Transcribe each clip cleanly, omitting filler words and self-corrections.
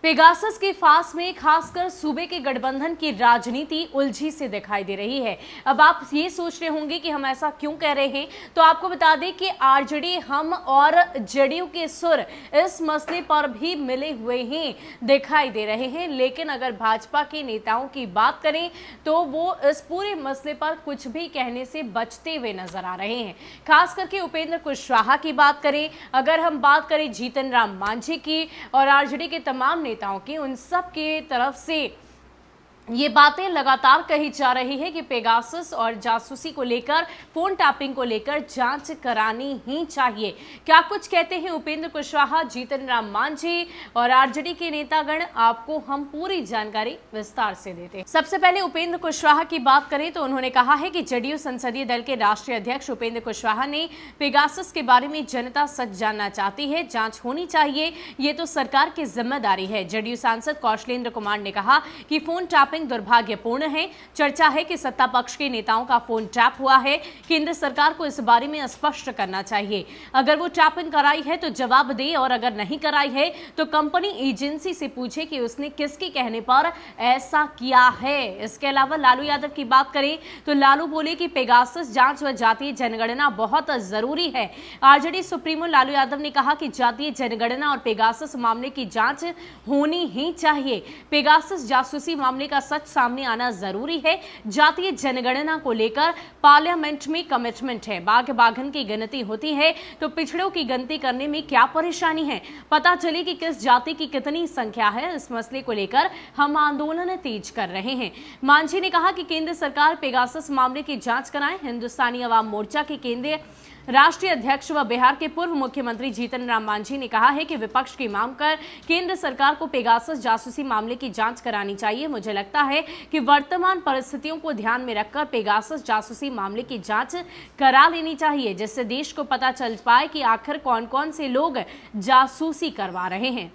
Pegasus के फांस में खासकर सूबे के गठबंधन की राजनीति उलझी से दिखाई दे रही है। अब आप ये सोच रहे होंगे कि हम ऐसा क्यों कह रहे हैं, तो आपको बता दें कि आरजेडी, हम और जेडीयू के सुर इस मसले पर भी मिले हुए ही दिखाई दे रहे हैं। लेकिन अगर भाजपा के नेताओं की बात करें तो वो इस पूरे मसले पर कुछ भी कहने से बचते हुए नजर आ रहे हैं। खास करके उपेंद्र कुशवाहा की बात करें, अगर हम बात करें जीतन राम मांझी की और आरजेडी के तमाम नेताओं की, उन सब की तरफ से ये बातें लगातार कही जा रही है कि पेगासस और जासूसी को लेकर, फोन टैपिंग को लेकर जांच करानी ही चाहिए। क्या कुछ कहते हैं उपेंद्र कुशवाहा, जीतन राम मांझी और आरजेडी के नेतागण, आपको हम पूरी जानकारी विस्तार से देते हैं। सबसे पहले उपेंद्र कुशवाहा की बात करें तो उन्होंने कहा है कि जेडीयू संसदीय दल के राष्ट्रीय अध्यक्ष उपेंद्र कुशवाहा ने पेगासस के बारे में जनता सच जानना चाहती है, जांच होनी चाहिए, ये तो सरकार की जिम्मेदारी है। जेडीयू सांसद कौशलेंद्र कुमार ने कहा कि फोन टैपिंग दुर्भाग्यपूर्ण है। चर्चा है कि सत्ता पक्ष के नेताओं का फोन टैप हुआ है। केंद्र सरकार को इस बारे में स्पष्ट करना चाहिए। अगर वो टैपिंग कराई है तो जवाब दे, और अगर नहीं कराई है तो कंपनी एजेंसी से पूछे कि उसने किसके कहने पर ऐसा किया है। इसके अलावा लालू यादव की बात करें तो लालू बोले कि पेगासस जांच व जातीय जनगणना बहुत जरूरी है। आरजेडी सुप्रीमो लालू यादव ने कहा कि जातीय जनगणना और पेगासस मामले की जांच होनी ही चाहिए। पेगासस जासूसी मामले का सच सामने आना जरूरी है। जातीय जनगणना को लेकर पार्लियामेंट में कमिटमेंट है। बाघ बाघन की गिनती होती है तो पिछड़ों की गिनती करने में क्या परेशानी है। पता चले कि किस जाति की कितनी संख्या है। इस मसले को लेकर हम आंदोलन तेज कर रहे हैं। मांझी ने कहा कि केंद्र सरकार पेगासस मामले की जांच कराए। हिंदुस्तानी अवाम मोर्चा के केंद्रीय राष्ट्रीय अध्यक्ष व बिहार के पूर्व मुख्यमंत्री जीतन राम मांझी ने कहा है कि विपक्ष की मांग कर केंद्र सरकार को पेगासस जासूसी मामले की जांच करानी चाहिए। मुझे लगता है कि वर्तमान परिस्थितियों को ध्यान में रखकर पेगासस जासूसी मामले की जांच करा लेनी चाहिए, जिससे देश को पता चल पाए कि आखिर कौन कौन से लोग जासूसी करवा रहे हैं।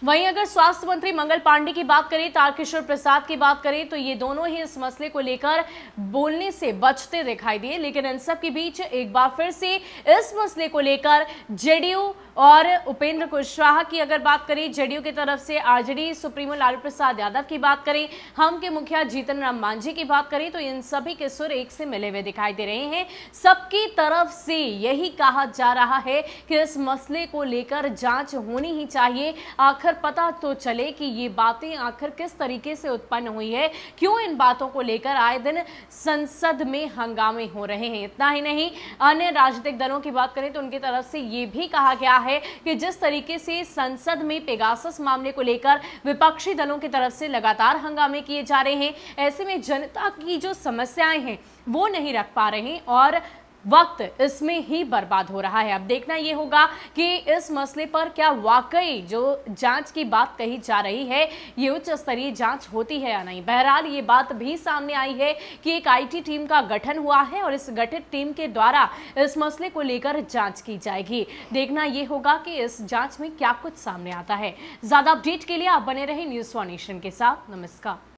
वहीं अगर स्वास्थ्य मंत्री मंगल पांडे की बात करें, तारकिशोर प्रसाद की बात करें, तो ये दोनों ही इस मसले को लेकर बोलने से बचते दिखाई दिए। लेकिन इन सब के बीच एक बार फिर से इस मसले को लेकर जेडीयू और उपेंद्र कुशवाहा की अगर बात करें, जेडीयू की तरफ से आरजेडी सुप्रीमो लालू प्रसाद यादव की बात करें, हम के मुखिया जीतन राम मांझी की बात करें, तो इन सभी के सुर एक से मिले हुए दिखाई दे रहे हैं। सबकी तरफ से यही कहा जा रहा है कि इस मसले को लेकर जांच होनी ही चाहिए। आखिर पता तो चले कि ये बातें आखिर किस तरीके से उत्पन्न हुई है, क्यों इन बातों को लेकर आए दिन संसद में हंगामे हो रहे हैं। इतना ही नहीं, अन्य राजनीतिक दलों की बात करें तो उनकी तरफ से ये भी कहा गया है कि जिस तरीके से संसद में पेगासस मामले को लेकर विपक्षी दलों की तरफ से लगातार हंगामे किए जा रहे हैं, ऐसे में जनता की जो समस्याएं हैं वो नहीं रख पा रहे हैं और वक्त इसमें ही बर्बाद हो रहा है। अब देखना यह होगा कि इस मसले पर क्या वाकई जो जांच की बात कही जा रही है ये उच्च स्तरीय जांच होती है या नहीं। बहरहाल ये बात भी सामने आई है कि एक आईटी टीम का गठन हुआ है और इस गठित टीम के द्वारा इस मसले को लेकर जांच की जाएगी। देखना यह होगा कि इस जांच में क्या कुछ सामने आता है। ज्यादा अपडेट के लिए आप बने रहे न्यूज़ 1 नेशन के साथ। नमस्कार।